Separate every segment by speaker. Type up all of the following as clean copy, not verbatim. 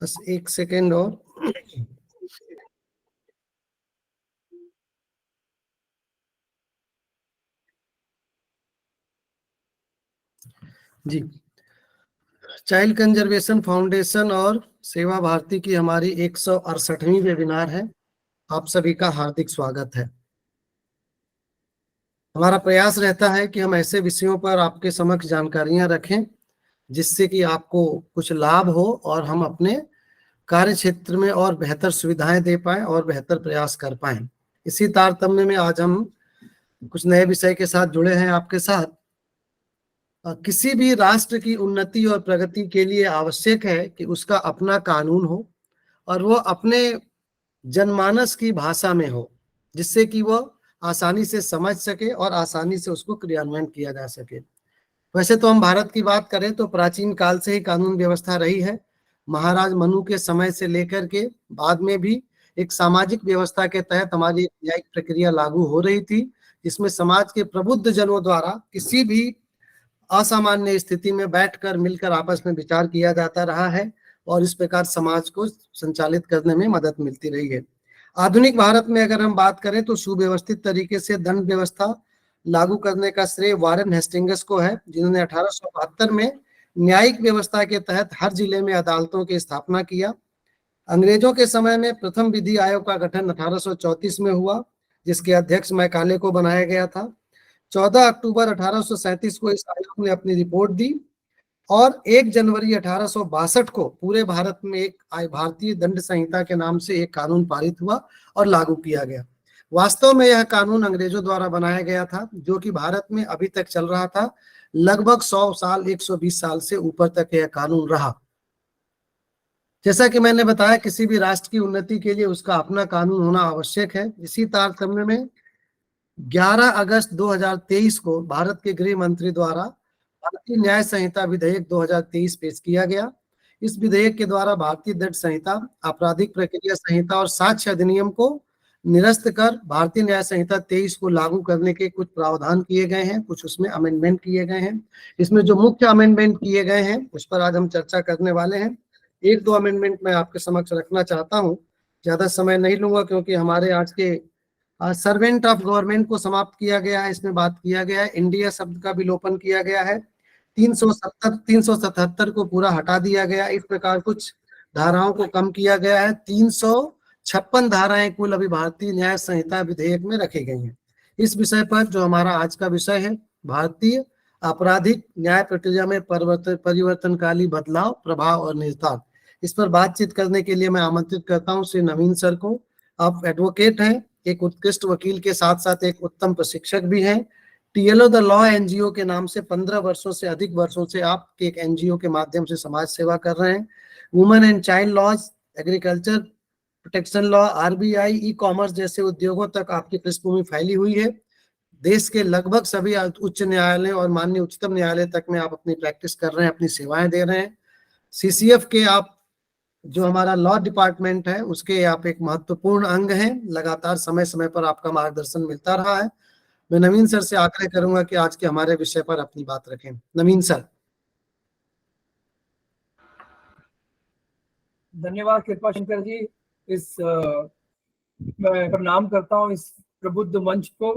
Speaker 1: बस एक सेकेंड और। जी, चाइल्ड कंजर्वेशन फाउंडेशन और सेवा भारती की हमारी 168वीं वेबिनार है। आप सभी का हार्दिक स्वागत है। हमारा प्रयास रहता है कि हम ऐसे विषयों पर आपके समक्ष जानकारियां रखें जिससे कि आपको कुछ लाभ हो और हम अपने कार्य क्षेत्र में और बेहतर सुविधाएं दे पाएं और बेहतर प्रयास कर पाएं। इसी तारतम्य में आज हम कुछ नए विषय के साथ जुड़े हैं आपके साथ। किसी भी राष्ट्र की उन्नति और प्रगति के लिए आवश्यक है कि उसका अपना कानून हो और वो अपने जनमानस की भाषा में हो, जिससे कि वो आसानी से समझ सके और आसानी से उसको क्रियान्वयन किया जा सके। वैसे तो हम भारत की बात करें तो प्राचीन काल से ही कानून व्यवस्था रही है। महाराज मनु के समय से लेकर के बाद में भी एक सामाजिक व्यवस्था के तहत हमारी न्यायिक प्रक्रिया लागू हो रही थी, जिसमें समाज के प्रबुद्ध जनों द्वारा किसी भी असामान्य स्थिति में बैठकर मिलकर आपस में विचार किया जाता रहा है और इस प्रकार समाज को संचालित करने में मदद मिलती रही है। आधुनिक भारत में अगर हम बात करें तो सुव्यवस्थित तरीके से दंड व्यवस्था लागू करने का श्रेय वारेन हेस्टिंग्स को है, जिन्होंने 1872 में न्यायिक व्यवस्था के तहत हर जिले में अदालतों की स्थापना किया। अंग्रेजों के समय में प्रथम विधि आयोग का गठन 1834 में हुआ, जिसके अध्यक्ष मैकाले को बनाया गया था। 14 अक्टूबर 1837 को इस आयोग ने अपनी रिपोर्ट दी और 1 जनवरी 1862 को पूरे भारत में एक भारतीय दंड संहिता के नाम से एक कानून पारित हुआ और लागू किया गया। वास्तव में यह कानून अंग्रेजों द्वारा बनाया गया था, जो कि भारत में अभी तक चल रहा था। लगभग 100 साल 120 साल से ऊपर तक यह कानून रहा। जैसा कि मैंने बताया, किसी भी राष्ट्र की उन्नति के लिए उसका अपना कानून होना आवश्यक है। इसी तारतम्य में 11 अगस्त 2023 को भारत के गृह मंत्री द्वारा भारतीय न्याय संहिता विधेयक 2023 पेश किया गया। इस विधेयक के द्वारा भारतीय दंड संहिता, आपराधिक प्रक्रिया संहिता और साक्ष्य अधिनियम को निरस्त कर भारतीय न्याय संहिता 23 को लागू करने के कुछ प्रावधान किए गए हैं, कुछ उसमें अमेंडमेंट किए गए हैं। इसमें जो मुख्य अमेंडमेंट किए गए हैं उस पर आज हम चर्चा करने वाले हैं। एक दो अमेंडमेंट मैं आपके समक्ष रखना चाहता हूँ, ज्यादा समय नहीं लूंगा क्योंकि हमारे आज के सर्वेंट ऑफ गवर्नमेंट को समाप्त किया गया है। इसमें बात किया गया है इंडिया शब्द का विलोपन किया गया है। 377 को पूरा हटा दिया गया। इस प्रकार कुछ धाराओं को कम किया गया है। 356 धाराएं कुल अभी भारतीय न्याय संहिता विधेयक में रखी गई हैं। इस विषय पर जो हमारा आज का विषय है, भारतीय आपराधिक न्याय प्रक्रिया में परिवर्तनकारी बदलाव, प्रभाव और निहितार्थ, इस पर बातचीत करने के लिए मैं आमंत्रित करता हूं श्री नवीन सर को। आप एडवोकेट हैं, एक उत्कृष्ट वकील के साथ साथ एक उत्तम प्रशिक्षक भी हैं। टीएलओ द लॉ एनजीओ के नाम से 15 वर्षों से अधिक वर्षों से आप एक एनजीओ के माध्यम से समाज सेवा कर रहे हैं। Women and child laws, agriculture protection law, RBI, e commerce जैसे उद्योगों तक आपकी पृष्ठभूमि फैली हुई है। देश के लगभग सभी उच्च न्यायालय और माननीय उच्चतम न्यायालय तक में आप अपनी प्रैक्टिस कर रहे हैं, अपनी सेवाएं दे रहे हैं। सीसीएफ के आप जो हमारा लॉ डिपार्टमेंट है उसके आप एक महत्वपूर्ण अंग हैं। लगातार समय समय पर आपका मार्गदर्शन मिलता रहा है। मैं नवीन सर से आग्रह करूंगा कि आज के हमारे विषय पर अपनी बात रखें। नवीन सर।
Speaker 2: धन्यवाद कृपा शंकर जी। मैं प्रणाम करता हूँ इस प्रबुद्ध मंच को,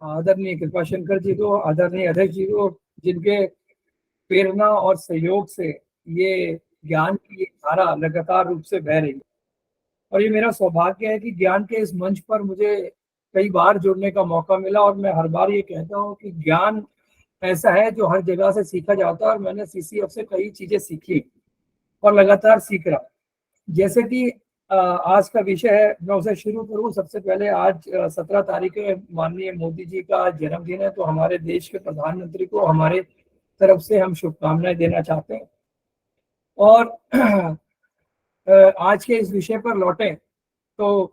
Speaker 2: आदरणीय कृपा शंकर जी को, आदरणीय अध्यक्ष जी को, जिनके प्रेरणा और सहयोग से ये ज्ञान की धारा लगातार रूप से बह रही है। और ये मेरा सौभाग्य है कि ज्ञान के इस मंच पर मुझे कई बार जुड़ने का मौका मिला और मैं हर बार ये कहता हूँ कि ज्ञान ऐसा है जो हर जगह से सीखा जाता है और मैंने सीसीएफ से कई चीजें सीखी और लगातार सीख रहा। जैसे कि आज का विषय है, मैं उसे शुरू करूं। सबसे पहले आज 17 तारीख है, माननीय मोदी जी का जन्मदिन है, तो हमारे देश के प्रधानमंत्री को हमारे तरफ से हम शुभकामनाएं देना चाहते हैं। और आज के इस विषय पर लौटें तो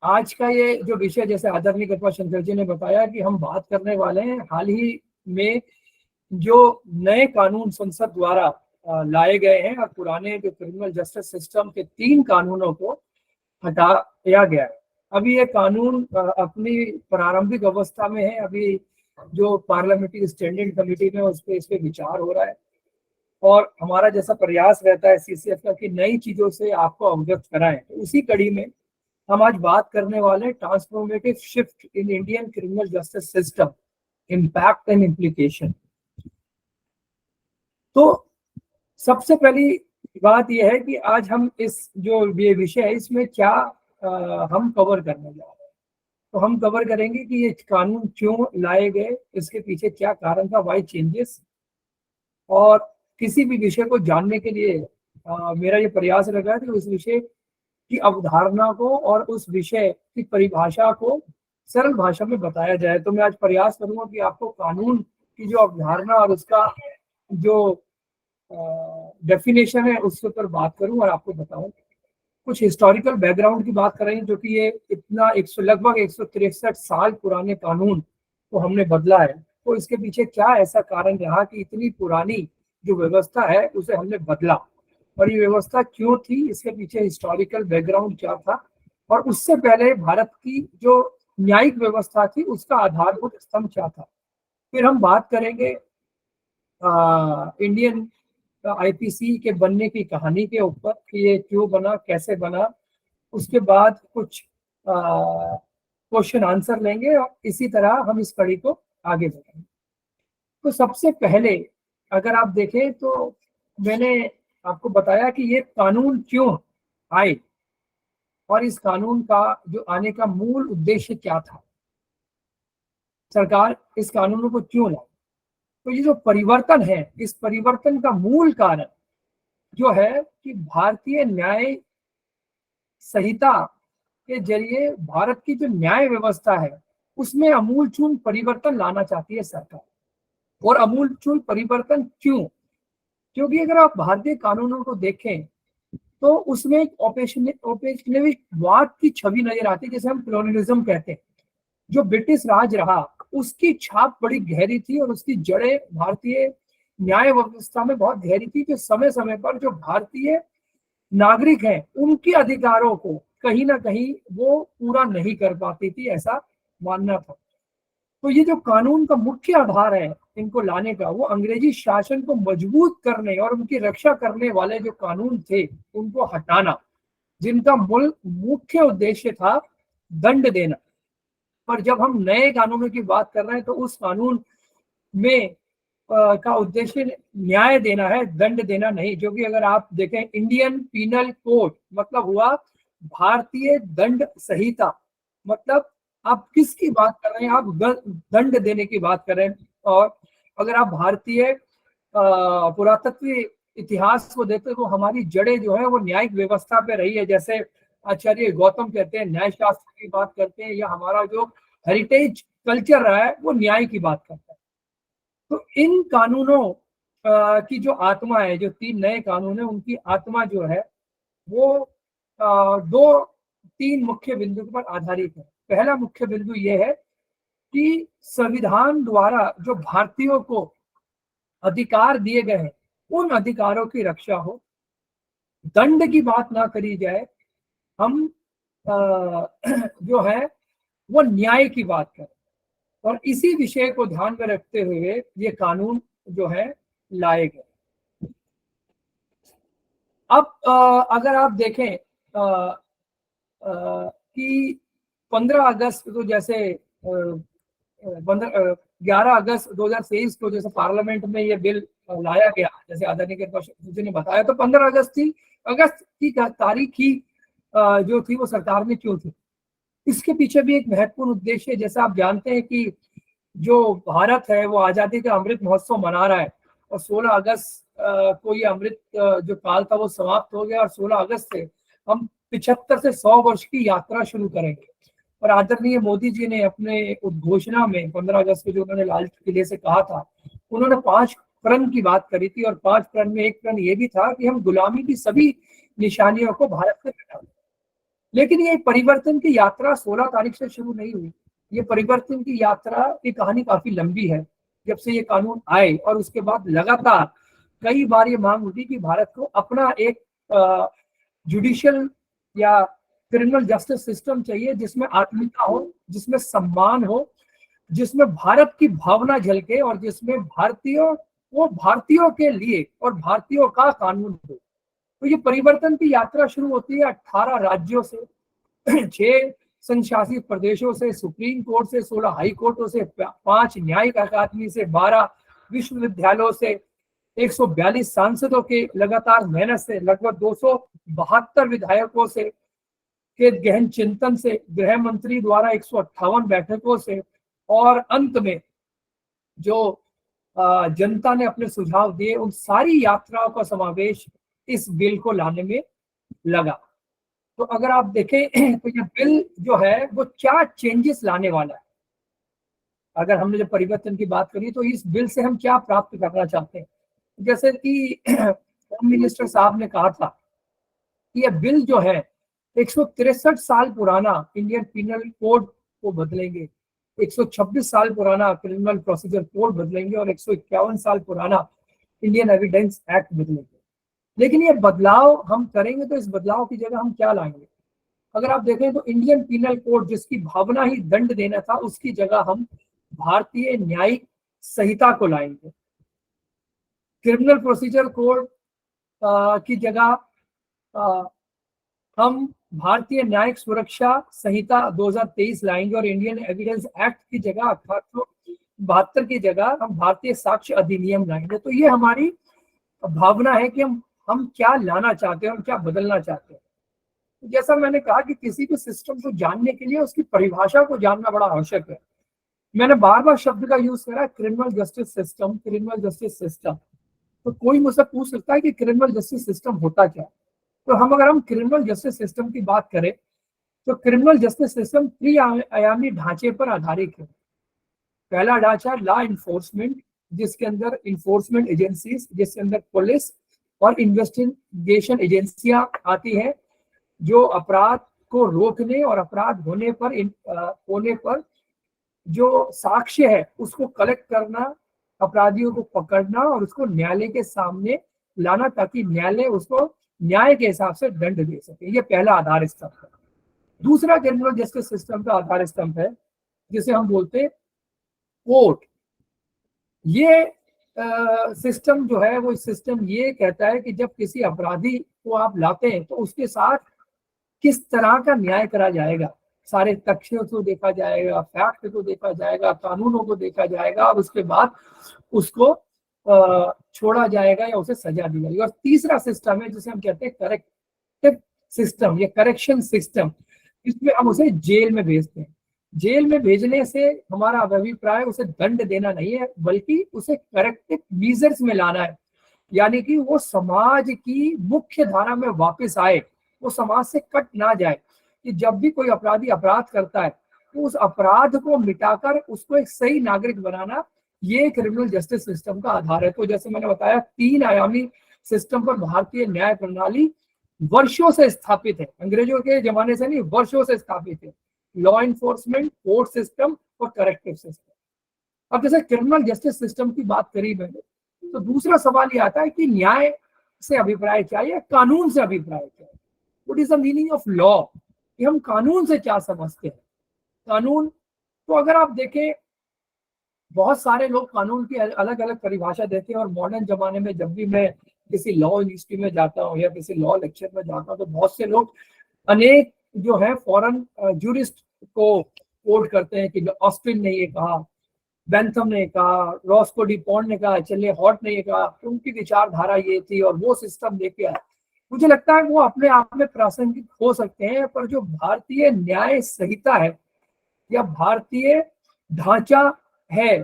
Speaker 2: आज का ये जो विषय, जैसे आदरणीय कृपा शंकर जी ने बताया कि हम बात करने वाले हैं हाल ही में जो नए कानून संसद द्वारा लाए गए हैं और पुराने जो क्रिमिनल जस्टिस सिस्टम के 3 कानूनों को हटाया गया है। अभी ये कानून अपनी प्रारंभिक अवस्था में है। अभी जो पार्लियामेंट्री स्टैंडिंग कमेटी में इस पे विचार हो रहा है और हमारा जैसा प्रयास रहता है सीसीएफ का कि नई चीजों से आपको अवगत कराएं, तो उसी कड़ी में हम आज बात करने वाले transformative shift in Indian criminal justice system, impact and implication. तो सबसे पहली बात यह है कि आज हम इस जो ये विषय है इसमें क्या हम कवर करने जा रहे हैं। तो हम कवर करेंगे कि ये कानून क्यों लाए गए, इसके पीछे क्या कारण था, वाई चेंजेस। और किसी भी विषय को जानने के लिए मेरा ये प्रयास रहा है कि उस विषय की अवधारणा को और उस विषय की परिभाषा को सरल भाषा में बताया जाए। तो मैं आज प्रयास करूंगा कि आपको कानून की जो अवधारणा और उसका जो डेफिनेशन है उसके ऊपर बात करूं और आपको बताऊं। कुछ हिस्टोरिकल बैकग्राउंड की बात करें, जो कि ये इतना लगभग 163 साल पुराने कानून को हमने बदला है, तो इसके पीछे क्या ऐसा कारण रहा कि इतनी पुरानी जो व्यवस्था है उसे हमने बदला, और ये व्यवस्था क्यों थी, इसके पीछे हिस्टोरिकल बैकग्राउंड क्या था, और उससे पहले भारत की जो न्यायिक व्यवस्था थी उसका आधारभूत स्तंभ क्या था। फिर हम बात करेंगे इंडियन आईपीसी के बनने की कहानी के ऊपर कि ये क्यों बना, कैसे बना। उसके बाद कुछ क्वेश्चन आंसर लेंगे और इसी तरह हम इस कड़ी को आगे बढ़ाएंगे। तो सबसे पहले अगर आप देखें तो मैंने आपको बताया कि ये कानून क्यों आए और इस कानून का जो आने का मूल उद्देश्य क्या था, सरकार इस कानूनों को क्यों लाई। तो ये जो परिवर्तन है, इस परिवर्तन का मूल कारण जो है कि भारतीय न्याय संहिता के जरिए भारत की जो न्याय व्यवस्था है उसमें अमूलचूल परिवर्तन लाना चाहती है सरकार। और अमूलचूल परिवर्तन क्यों? क्योंकि अगर आप भारतीय कानूनों को देखें तो उसमें एक औपनिवेशवाद की छवि नजर आती है, जैसे हम कॉलोनियलिज्म कहते हैं। जो ब्रिटिश राज रहा उसकी छाप बड़ी गहरी थी और उसकी जड़ें भारतीय न्याय व्यवस्था में बहुत गहरी थी, जो समय समय पर जो भारतीय नागरिक हैं उनके अधिकारों को कहीं ना कहीं वो पूरा नहीं कर पाती थी, ऐसा मानना था। तो ये जो कानून का मुख्य आधार है इनको लाने का, वो अंग्रेजी शासन को मजबूत करने और उनकी रक्षा करने वाले जो कानून थे उनको हटाना, जिनका मुख्य उद्देश्य था दंड देना। पर जब हम नए कानूनों की बात कर रहे हैं तो उस कानून में का उद्देश्य न्याय देना है, दंड देना नहीं। जो कि अगर आप देखें इंडियन पीनल कोड मतलब हुआ भारतीय दंड संहिता, मतलब आप किसकी बात कर रहे हैं, आप दंड देने की बात कर रहे हैं। और अगर आप भारतीय पुरातत्व इतिहास को देखते तो हमारी जड़ें जो है वो न्यायिक व्यवस्था पे रही है। जैसे आचार्य गौतम कहते हैं न्याय शास्त्र की बात करते हैं, या हमारा जो हेरिटेज कल्चर रहा है वो न्याय की बात करता है। तो इन कानूनों की जो आत्मा है, जो 3 नए कानून है उनकी आत्मा जो है वो 2-3 मुख्य बिंदु पर आधारित है। पहला मुख्य बिंदु यह है कि संविधान द्वारा जो भारतीयों को अधिकार दिए गए हैं उन अधिकारों की रक्षा हो, दंड की बात ना करी जाए, हम जो है वो न्याय की बात करें। और इसी विषय को ध्यान में रखते हुए ये कानून जो है लाए गए। अब अगर आप देखें कि 15 अगस्त तो जैसे 11 अगस्त 2023 को जैसे पार्लियामेंट में ये बिल लाया गया, जैसे आदरणीय कृपाशंकर ने बताया, तो 15 अगस्त की तारीख ही जो थी वो सरकार ने क्यों थी, इसके पीछे भी एक महत्वपूर्ण उद्देश्य है। जैसा आप जानते हैं कि जो भारत है वो आजादी का अमृत महोत्सव मना रहा है और 16 अगस्त को ये अमृत जो काल था वो समाप्त हो गया और 16 अगस्त से हम 75 से 100 वर्ष की यात्रा शुरू करेंगे। और आदरणीय मोदी जी ने अपने उद्घोषणा में 15 अगस्त को जो उन्होंने लाल किले से कहा था, उन्होंने 5 प्रण की बात करी थी और 5 प्रण में एक प्रण ये भी था कि हम गुलामी की सभी निशानियों को भारत से हटा दें। लेकिन ये परिवर्तन की यात्रा 16 तारीख से शुरू नहीं हुई। ये परिवर्तन की यात्रा की कहानी काफी लंबी है। जब से ये कानून आए और उसके बाद लगातार कई बार ये मांग उठी कि भारत को अपना एक जुडिशियल या क्रिमिनल जस्टिस सिस्टम चाहिए जिसमें आत्मीयता हो, जिसमें सम्मान हो, जिसमें भारत की भावना झलके और जिसमें भारतीयों वो भारतीयों के लिए और भारतीयों का कानून हो। तो ये परिवर्तन की यात्रा शुरू होती है 18 राज्यों से, 6 संघ शासित प्रदेशों से, सुप्रीम कोर्ट से, 16 हाई कोर्टों से, 5 न्यायिक अकादमी से, 12 विश्वविद्यालयों से, 142 सांसदों के लगातार मेहनत से, लगभग 272 विधायकों से के गहन चिंतन से, गृह मंत्री द्वारा 158 बैठकों से, और अंत में जो जनता ने अपने सुझाव दिए, उन सारी यात्राओं का समावेश इस बिल को लाने में लगा। तो अगर आप देखें तो ये बिल जो है वो क्या चेंजेस लाने वाला है। अगर हमने जब परिवर्तन की बात करी तो इस बिल से हम क्या प्राप्त करना चाहते हैं। जैसे कि होम मिनिस्टर साहब ने कहा था कि यह बिल जो है 163 साल पुराना इंडियन पिनल कोड को बदलेंगे, 126 साल पुराना क्रिमिनल प्रोसीजर कोड बदलेंगे और 151 साल पुराना इंडियन एविडेंस एक्ट बदलेंगे। लेकिन ये बदलाव हम करेंगे तो इस बदलाव की जगह हम क्या लाएंगे। अगर आप देखें तो इंडियन पिनल कोड जिसकी भावना ही दंड देना था, उसकी जगह हम भारतीय न्यायिक संहिता को लाएंगे। क्रिमिनल प्रोसीजर कोड की जगह हम भारतीय न्यायिक सुरक्षा संहिता 2023 लाएंगे और इंडियन एविडेंस एक्ट की जगह 1872 की जगह हम भारतीय साक्ष्य अधिनियम लाएंगे। तो ये हमारी भावना है कि हम क्या लाना चाहते हैं और क्या बदलना चाहते हैं। जैसा मैंने कहा कि किसी भी सिस्टम को जानने के लिए उसकी परिभाषा को जानना बड़ा आवश्यक है। मैंने बार बार शब्द का यूज करा, criminal justice system, criminal justice system. तो कोई मुझसे पूछ सकता है कि क्रिमिनल जस्टिस सिस्टम होता क्या है। तो अगर हम क्रिमिनल जस्टिस सिस्टम की बात करें तो क्रिमिनल जस्टिस सिस्टम त्रिआयामी ढांचे पर आधारित है। पहला ढांचा लॉ इन्फोर्समेंट, जिसके अंदर इन्फोर्समेंट एजेंसीज, जिसके अंदर पुलिस और इन्वेस्टिगेशन एजेंसियां आती हैं, जो अपराध को रोकने और अपराध होने पर जो साक्ष्य है उसको कलेक्ट करना, अपराधियों को पकड़ना और उसको न्यायालय के सामने लाना, ताकि न्यायालय उसको न्याय के हिसाब से दंड दे सके। ये पहला आधार स्तंभ है। दूसरा क्रिमिनल जस्टिस सिस्टम का आधार स्तंभ है जिसे हम बोलते हैं कोर्ट। ये सिस्टम जो है वो सिस्टम ये कहता है कि जब किसी अपराधी को आप लाते हैं तो उसके साथ किस तरह का न्याय करा जाएगा। सारे तथ्यों को देखा जाएगा, फैक्ट को देखा जाएगा, कानूनों को देखा जाएगा और उसके बाद उसको छोड़ा जाएगा या उसे सजा दी जाएगी। और तीसरा सिस्टम है जिसे हम कहते हैं करेक्टिव सिस्टम या करेक्शन सिस्टम, इसमें हम उसे जेल में भेजते हैं। जेल में भेजने से हमारा अभिप्राय उसे दंड देना नहीं है, बल्कि उसे करेक्टिव मीजर्स में लाना है, यानी कि वो समाज की मुख्य धारा में वापस आए, वो समाज से कट ना जाए। कि जब भी कोई अपराधी अपराध करता है तो उस अपराध को मिटाकर उसको एक सही नागरिक बनाना, ये क्रिमिनल जस्टिस सिस्टम का आधार है। तो जैसे मैंने बताया, 3 आयामी सिस्टम पर भारतीय न्याय प्रणाली वर्षों से स्थापित है, अंग्रेजों के जमाने से नहीं, वर्षों से स्थापित है। लॉ इन्फोर्समेंट, कोर्ट सिस्टम और करेक्टिव सिस्टम। अब जैसे क्रिमिनल जस्टिस सिस्टम की बात करी मैंने, तो दूसरा सवाल ये आता है कि न्याय से अभिप्राय क्या है, कानून से अभिप्राय क्या है। What is the meaning of law, कि हम कानून से क्या समझते हैं। कानून, तो अगर आप देखें बहुत सारे लोग कानून की अलग अलग परिभाषा देते हैं, और मॉडर्न जमाने में जब भी मैं किसी लॉ यूनिवर्सिटी में जाता हूँ या किसी लॉ लेक्चर में जाता हूँ तो बहुत से लोग अनेक जो है फॉरेन जूरिस्ट को कोट करते हैं कि ऑस्टिन ने ये कहा, बेंथम ने कहा, रॉस्को डी पॉन्ड ने कहा, चले हॉट ने ये कहा, उनकी विचारधारा ये थी और वो सिस्टम लेके आया। मुझे लगता है वो अपने आप में प्रासंगिक हो सकते हैं, पर जो भारतीय न्याय संहिता है या भारतीय ढांचा है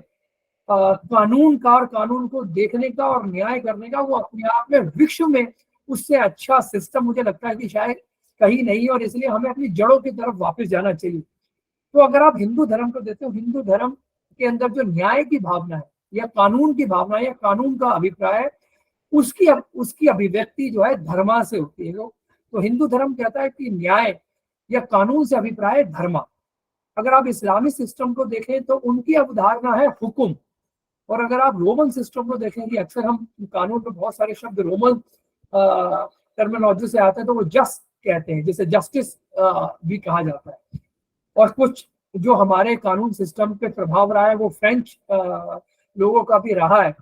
Speaker 2: कानून का और कानून को देखने का और न्याय करने का, वो अपने आप में विश्व में उससे अच्छा सिस्टम मुझे लगता है कि शायद कहीं नहीं, और इसलिए हमें अपनी जड़ों की तरफ वापस जाना चाहिए। तो अगर आप हिंदू धर्म को देखते हो, हिंदू धर्म के अंदर जो न्याय की भावना है या कानून की भावना है या कानून का अभिप्राय है, उसकी अभिव्यक्ति जो है धर्मा से होती है। तो हिंदू धर्म कहता है कि न्याय या कानून से अभिप्राय धर्मा। अगर आप इस्लामी सिस्टम को देखें तो उनकी अवधारणा है हुक्म, और अगर आप रोमन सिस्टम को देखें कि अक्सर हम कानून में बहुत सारे शब्द रोमन टर्मिनोलॉजी से आते हैं तो वो जस्ट कहते हैं, जिसे जस्टिस भी कहा जाता है। और कुछ जो हमारे कानून सिस्टम पे प्रभाव रहा है वो फ्रेंच लोगों का भी रहा है,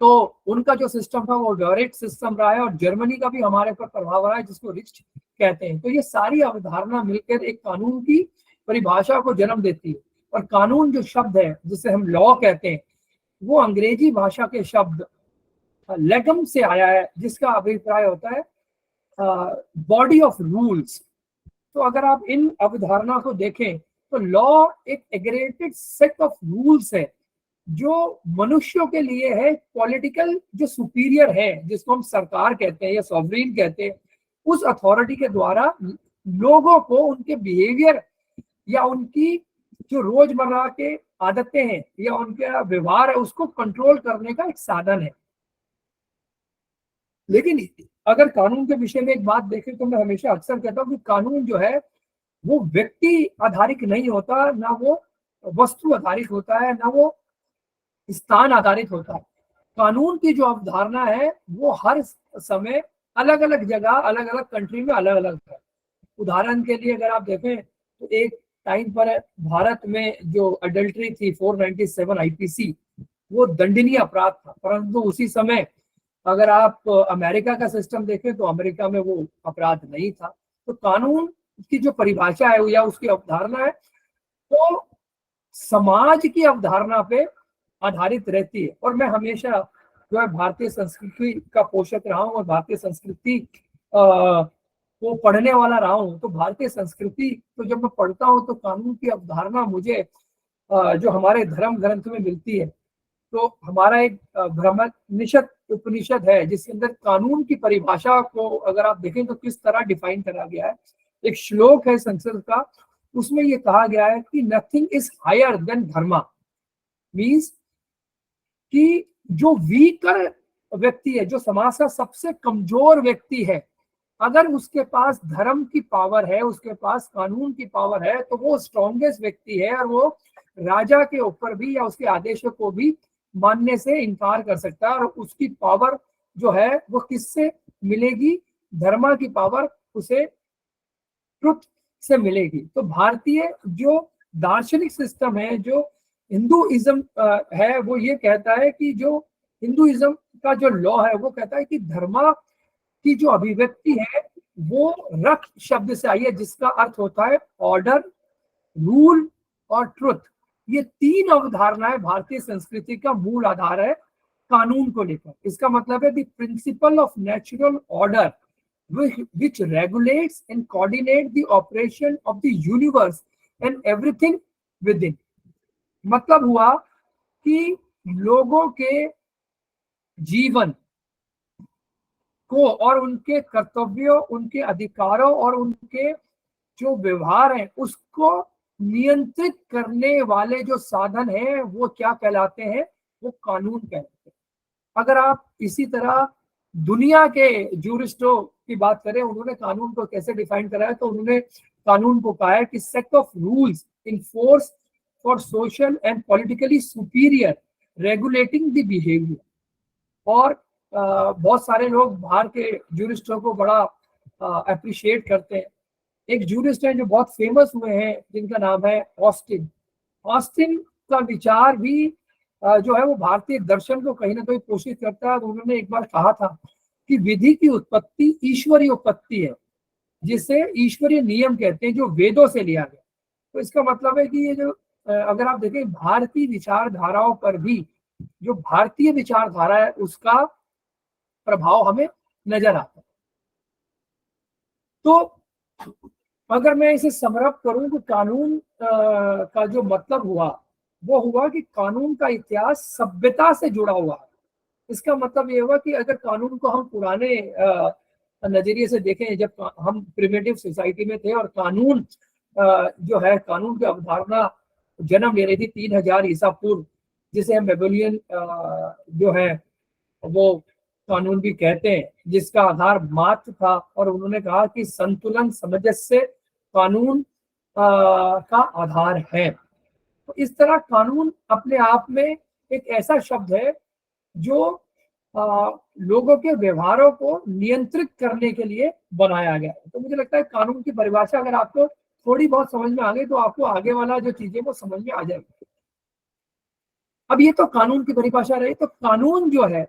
Speaker 2: तो उनका जो सिस्टम था वो डायरेक्ट सिस्टम रहा है, और जर्मनी का भी हमारे पर प्रभाव रहा है जिसको रिच कहते हैं। तो ये सारी अवधारणा मिलकर एक कानून की परिभाषा को जन्म देती है। और कानून जो शब्द है जिसे हम लॉ कहते हैं, वो अंग्रेजी भाषा के शब्द लेगम से आया है, जिसका अभिप्राय होता है बॉडी ऑफ रूल्स। तो अगर आप इन अवधारणा को देखें तो लॉ एक एग्रेगेटेड सेट ऑफ रूल्स है जो मनुष्यों के लिए है, पॉलिटिकल जो सुपीरियर है जिसको हम सरकार कहते हैं या सॉवरेन कहते हैं, उस अथॉरिटी के द्वारा लोगों को उनके बिहेवियर या उनकी जो रोजमर्रा के आदतें हैं या उनका व्यवहार है उसको कंट्रोल करने का एक साधन है। लेकिन अगर कानून के विषय में एक बात देखें तो मैं हमेशा अक्सर कहता हूँ कि कानून जो है वो व्यक्ति आधारित नहीं होता, ना वो वस्तु आधारित होता है, ना वो स्थान आधारित होता है। कानून की जो अवधारणा है वो हर समय अलग अलग जगह, अलग अलग कंट्री में अलग अलग है। उदाहरण के लिए अगर आप देखें तो एक टाइम पर भारत में जो अडल्ट्री थी 497 आईपीसी, वो दंडनीय अपराध था, परंतु उसी समय अगर आप अमेरिका का सिस्टम देखें तो अमेरिका में वो अपराध नहीं था। तो कानून की जो परिभाषा है या उसकी अवधारणा है वो समाज की अवधारणा पे आधारित रहती है। और मैं हमेशा जो है भारतीय संस्कृति का पोषक रहा हूँ और भारतीय संस्कृति को पढ़ने वाला रहा हूँ। तो भारतीय संस्कृति तो जब मैं पढ़ता हूँ तो कानून की अवधारणा मुझे जो हमारे धर्म ग्रंथ में मिलती है, तो हमारा एक ब्रह्मनिषद उपनिषद है जिसके अंदर कानून की परिभाषा को अगर आप देखें तो किस तरह डिफाइन करा गया है। एक श्लोक है संस्कृत का, उसमें ये कहा गया है कि nothing is higher than dharma. Means कि जो वीकर व्यक्ति है, जो समाज का सबसे कमजोर व्यक्ति है, अगर उसके पास धर्म की पावर है, उसके पास कानून की पावर है, तो वो स्ट्रॉन्गेस्ट व्यक्ति है और वो राजा के ऊपर भी या उसके आदेशों को भी मानने से इनकार कर सकता है। और उसकी पावर जो है वो किससे मिलेगी? धर्म की पावर उसे ट्रुथ से मिलेगी। तो भारतीय जो दार्शनिक सिस्टम है, जो हिंदुइज्म है, वो ये कहता है कि जो हिंदुइज्म का जो लॉ है वो कहता है कि धर्म की जो अभिव्यक्ति है वो रख शब्द से आई है, जिसका अर्थ होता है ऑर्डर, रूल और ट्रुथ। ये तीन अवधारणाएं भारतीय संस्कृति का मूल आधार है कानून को लेकर। इसका मतलब है the principle of natural order which regulates and coordinates the operation of the universe and everything within। मतलब हुआ कि लोगों के जीवन को और उनके कर्तव्यों, उनके अधिकारों और उनके जो व्यवहार है उसको नियंत्रित करने वाले जो साधन है वो क्या कहलाते हैं? वो कानून कहलाते हैं। अगर आप इसी तरह दुनिया के जूरिस्टों की बात करें, उन्होंने कानून को कैसे डिफाइन करा है, तो उन्होंने कानून को कहा है कि set of rules in force for social and politically superior regulating the behaviour. और बहुत सारे लोग बाहर के जूरिस्टों को बड़ा अप्रिशिएट करते हैं। एक जूरिस्ट है जो बहुत फेमस हुए हैं जिनका नाम है ऑस्टिन। ऑस्टिन का विचार भी जो है वो भारतीय दर्शन को कहीं ना कहीं पोषित करता है। तो उन्होंने एक बार कहा था कि विधि की उत्पत्ति ईश्वरीय उत्पत्ति है, जिसे ईश्वरीय नियम कहते हैं, जो वेदों से लिया गया। तो इसका मतलब है कि ये जो अगर आप देखें भारतीय विचारधाराओं पर भी जो भारतीय विचारधारा है उसका प्रभाव हमें नजर आता है। तो अगर मैं इसे समरअप करूं तो कानून का जो मतलब हुआ वो हुआ कि कानून का इतिहास सभ्यता से जुड़ा हुआ है। इसका मतलब ये हुआ कि अगर कानून को हम पुराने नजरिए से देखें, जब हम प्रिमिटिव सोसाइटी में थे और कानून जो है, कानून की अवधारणा जन्म ले रही थी 3000 ईसा पूर्व, जिसे हम बेबीलोनियन जो है वो कानून भी कहते हैं, जिसका आधार मात्र था। और उन्होंने कहा कि संतुलन सामंजस्य कानून का आधार है। तो इस तरह कानून अपने आप में एक ऐसा शब्द है जो लोगों के व्यवहारों को नियंत्रित करने के लिए बनाया गया है। तो मुझे लगता है कानून की परिभाषा अगर आपको थोड़ी बहुत समझ में आ गई तो आपको आगे वाला जो चीजें वो समझ में आ जाएगी। अब ये तो कानून की परिभाषा रही। तो कानून जो है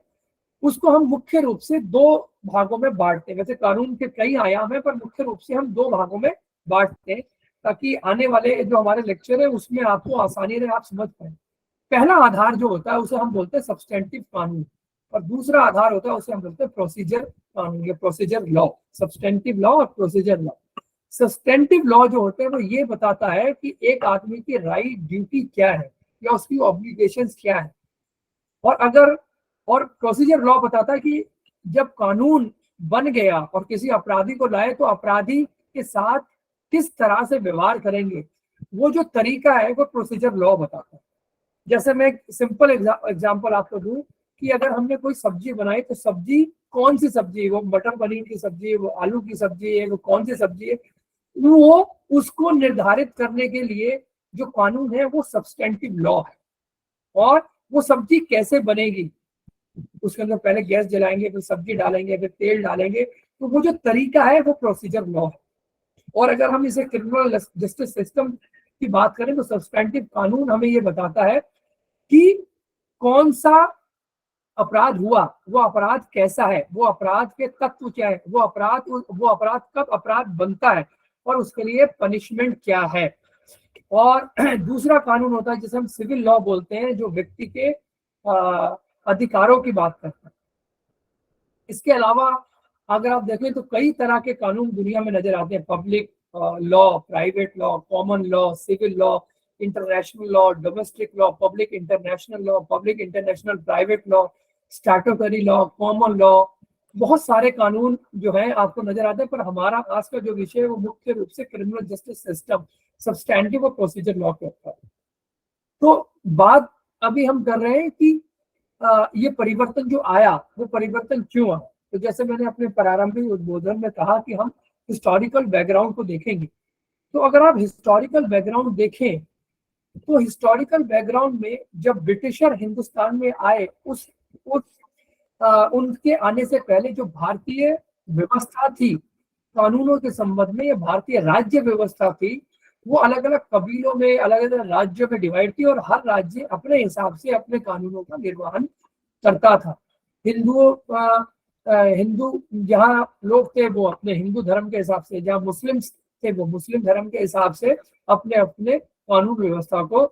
Speaker 2: उसको हम मुख्य रूप से दो भागों में बांटते हैं। वैसे कानून के कई आयाम है, पर मुख्य रूप से हम दो भागों में बांटते हैं, ताकि आने वाले जो हमारे लेक्चर है उसमें आपको आसानी रहे, आप समझ पाए। पहला आधार जो होता है उसे हम बोलते हैं सब्सटेंटिव कानून, और दूसरा आधार होता है उसे हम बोलते हैं प्रोसीजर कानून या प्रोसीजर लॉ। सब्सटेंटिव लॉ और प्रोसीजर लॉ। सब्सटेंटिव लॉ जो होते हैं वो ये बताता है कि एक आदमी की राइट ड्यूटी क्या है या उसकी ऑब्लिगेशंस क्या है। और प्रोसीजर लॉ बताता है कि जब कानून बन गया और किसी अपराधी को लाए तो अपराधी के साथ किस तरह से व्यवहार करेंगे, वो जो तरीका है वो प्रोसीजर लॉ बताता है। जैसे मैं एक सिंपल एग्जांपल आपको दूं कि अगर हमने कोई सब्जी बनाई तो सब्जी कौन सी सब्जी, वो मटर पनीर की सब्जी है, वो आलू की सब्जी है, वो कौन सी सब्जी है, वो उसको निर्धारित करने के लिए जो कानून है वो सब्सटेंटिव लॉ है। और वो सब्जी कैसे बनेगी, उसके अंदर पहले गैस जलाएंगे, फिर सब्जी डालेंगे, फिर तेल डालेंगे, तो वो जो तरीका है वो प्रोसीजर लॉ है। और अगर हम इसे क्रिमिनल जस्टिस सिस्टम की बात करें तो सब्सटेंटिव कानून हमें ये बताता है कि कौन सा अपराध हुआ, वो अपराध कैसा है, वो अपराध के तत्व क्या है, वो अपराध कब अपराध बनता है और उसके लिए पनिशमेंट क्या है। और दूसरा कानून होता है जिसे हम सिविल लॉ बोलते हैं, जो व्यक्ति के अधिकारों की बात करता है। इसके अलावा अगर आप देखें तो कई तरह के कानून दुनिया में नजर आते हैं। Public law, private law, common law, civil law, international law, domestic law, public international law, public international private law, statutory law, common law, बहुत सारे कानून जो है आपको नजर आते हैं। पर हमारा आज का जो विषय है वो मुख्य रूप से क्रिमिनल जस्टिस सिस्टम, सब्सटैंटिव और प्रोसीजर लॉ के ऊपर। तो बात अभी हम कर रहे हैं कि ये परिवर्तन जो आया वो परिवर्तन क्यों आया। तो जैसे मैंने अपने प्रारंभिक उद्बोधन में कहा कि हम हिस्टोरिकल बैकग्राउंड को देखेंगे। तो अगर आप हिस्टोरिकल बैकग्राउंड देखें तो हिस्टोरिकल बैकग्राउंड में जब ब्रिटिशर हिंदुस्तान में आए उनके आने से पहले जो भारतीय व्यवस्था थी कानूनों के संबंध में, या भारतीय राज्य व्यवस्था थी, वो अलग अलग कबीलों में, अलग अलग राज्यों में डिवाइड थी, और हर राज्य अपने हिसाब से अपने कानूनों का निर्वहन करता था। हिंदू जहाँ लोग थे वो अपने हिंदू धर्म के हिसाब से, जहाँ मुस्लिम थे वो मुस्लिम धर्म के हिसाब से अपने अपने कानून व्यवस्था को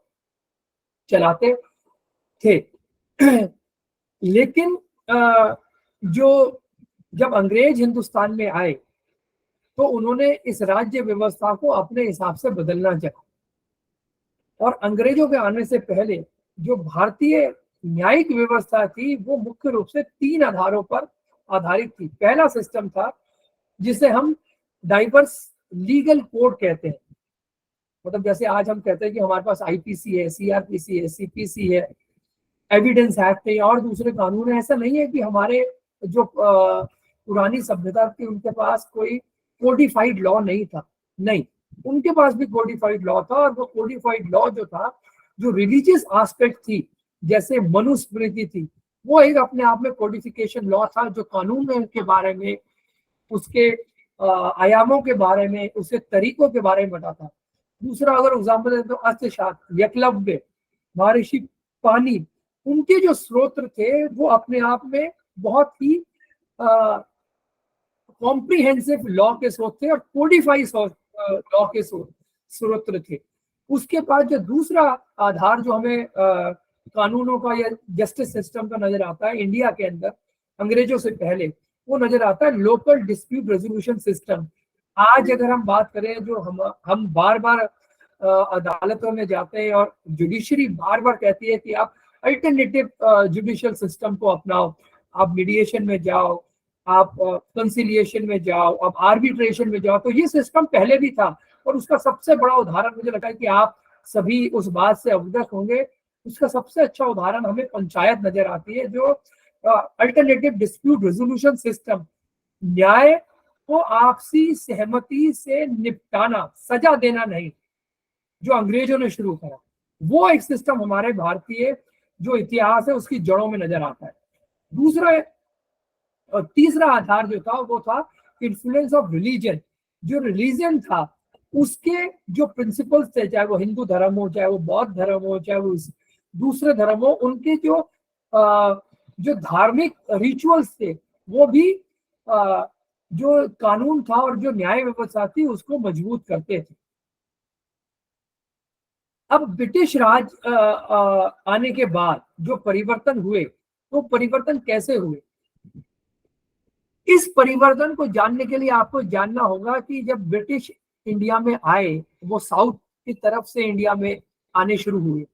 Speaker 2: चलाते थे। लेकिन जब अंग्रेज हिंदुस्तान में आए तो उन्होंने इस राज्य व्यवस्था को अपने हिसाब से बदलना चाहा। और अंग्रेजों के आने से पहले जो भारतीय न्यायिक व्यवस्था थी वो मुख्य रूप से 3 आधारों पर आधारित थी। पहला सिस्टम था जिसे हम डाइवर्स लीगल कोड कहते हैं। मतलब जैसे आज हम कहते हैं कि हमारे पास आईपीसी है, सीआरपीसी है, सीपीसी है, एविडेंस एक्ट है और दूसरे कानून है। ऐसा नहीं है कि हमारे जो पुरानी सभ्यता थी उनके पास कोई कोडिफाइड लॉ नहीं था, नहीं, उनके पास भी कोडिफाइड लॉ था। और वो कोडिफाइड लॉ जो था, जो रिलीजियस एस्पेक्ट थी, जैसे मनुस्मृति थी, वो एक अपने आप में कोडिफिकेशन लॉ था, जो कानून के बारे में, उसके आयामों के बारे में, उसके तरीकों के बारे में बताता। दूसरा अगर एग्जाम्पल दें तो अर्थशास्त्र, एकलव्य, महर्षि पानी, उनके जो स्रोत थे वो अपने आप में बहुत ही कॉम्प्रिहेंसिव लॉ के स्रोत थे और कोडिफाइड लॉ के स्रोत थे। उसके बाद जो दूसरा आधार जो हमें कानूनों का या जस्टिस सिस्टम का नजर आता है इंडिया के अंदर अंग्रेजों से पहले, वो नजर आता है लोकल डिस्प्यूट रेजोल्यूशन सिस्टम। आज अगर हम बात करें, जो हम बार बार अदालतों में जाते हैं और जुडिशरी बार बार कहती है कि आप अल्टरनेटिव जुडिशियल सिस्टम को अपनाओ, आप मीडिएशन में जाओ, आप कंसिलिएशन में जाओ, आप आर्बिट्रेशन में जाओ। तो ये सिस्टम पहले भी था और उसका सबसे बड़ा उदाहरण मुझे लगता है कि आप सभी उस बात से अवगत होंगे। उसका सबसे अच्छा उदाहरण हमें पंचायत नजर आती है, जो अल्टरनेटिव डिस्प्यूट रेजोल्यूशन सिस्टम, न्याय को आपसी सहमति से निपटाना, सजा देना नहीं, जो अंग्रेजों ने शुरू करा। वो एक सिस्टम हमारे भारतीय जो इतिहास है उसकी जड़ों में नजर आता है। तीसरा आधार जो था वो था इन्फ्लुएंस ऑफ रिलीजन। जो रिलीजन था उसके जो प्रिंसिपल्स थे, चाहे वो हिंदू धर्म हो, चाहे वो बौद्ध धर्म हो, चाहे वो दूसरे धर्मों, उनके जो धार्मिक रिचुअल्स थे वो भी जो कानून था और जो न्याय व्यवस्था थी उसको मजबूत करते थे। अब ब्रिटिश राज आने के बाद जो परिवर्तन हुए, तो परिवर्तन कैसे हुए, इस परिवर्तन को जानने के लिए आपको जानना होगा कि जब ब्रिटिश इंडिया में आए, वो साउथ की तरफ से इंडिया में आने शुरू हुए,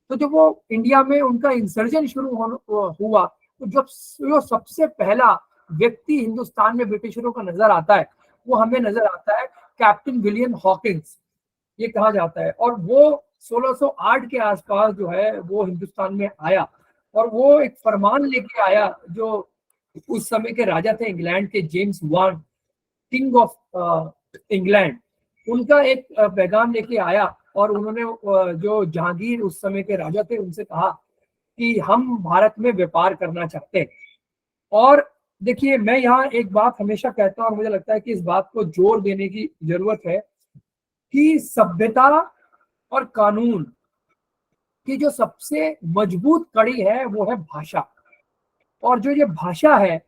Speaker 2: तो जब वो इंडिया में उनका इंसर्जन शुरू हुआ, तो जब जो सबसे पहला व्यक्ति हिंदुस्तान में ब्रिटिशरों का नजर आता है, वो हमें नजर आता है कैप्टन विलियम हॉकिंस, ये कहा जाता है। और वो 1608 के आसपास जो है वो हिंदुस्तान में आया, और वो एक फरमान लेके आया जो उस समय के राजा थे इंग्लैंड के, James one, king of England, उनका एक पैगाम लेके आया। और उन्होंने जो जहांगीर उस समय के राजा थे उनसे कहा कि हम भारत में व्यापार करना चाहते हैं। और देखिए, मैं यहाँ एक बात हमेशा कहता हूँ और मुझे लगता है कि इस बात को जोर देने की जरूरत है कि सभ्यता और कानून की जो सबसे मजबूत कड़ी है वो है भाषा। और जो ये भाषा है,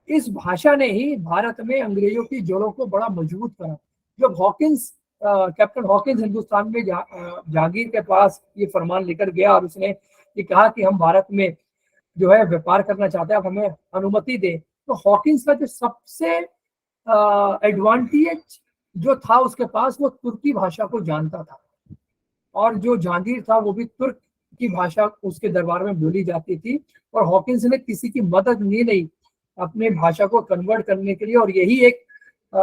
Speaker 2: इस भाषा ने ही भारत में अंग्रेजों की जड़ों को बड़ा मजबूत करा। जब हॉकिंस, कैप्टन हॉकिंस हिंदुस्तान में जहांगीर के पास ये फरमान लेकर गया और उसने ये कहा कि हम भारत में जो है व्यापार करना चाहते हैं, आप हमें अनुमति दें, तो हॉकिंस का जो सबसे एडवांटेज जो था उसके पास, वो तुर्की भाषा को जानता था। और जो जहांगीर था वो भी तुर्क की भाषा उसके दरबार में बोली जाती थी, और हॉकिंस ने किसी की मदद नहीं अपने भाषा को कन्वर्ट करने के लिए। और यही एक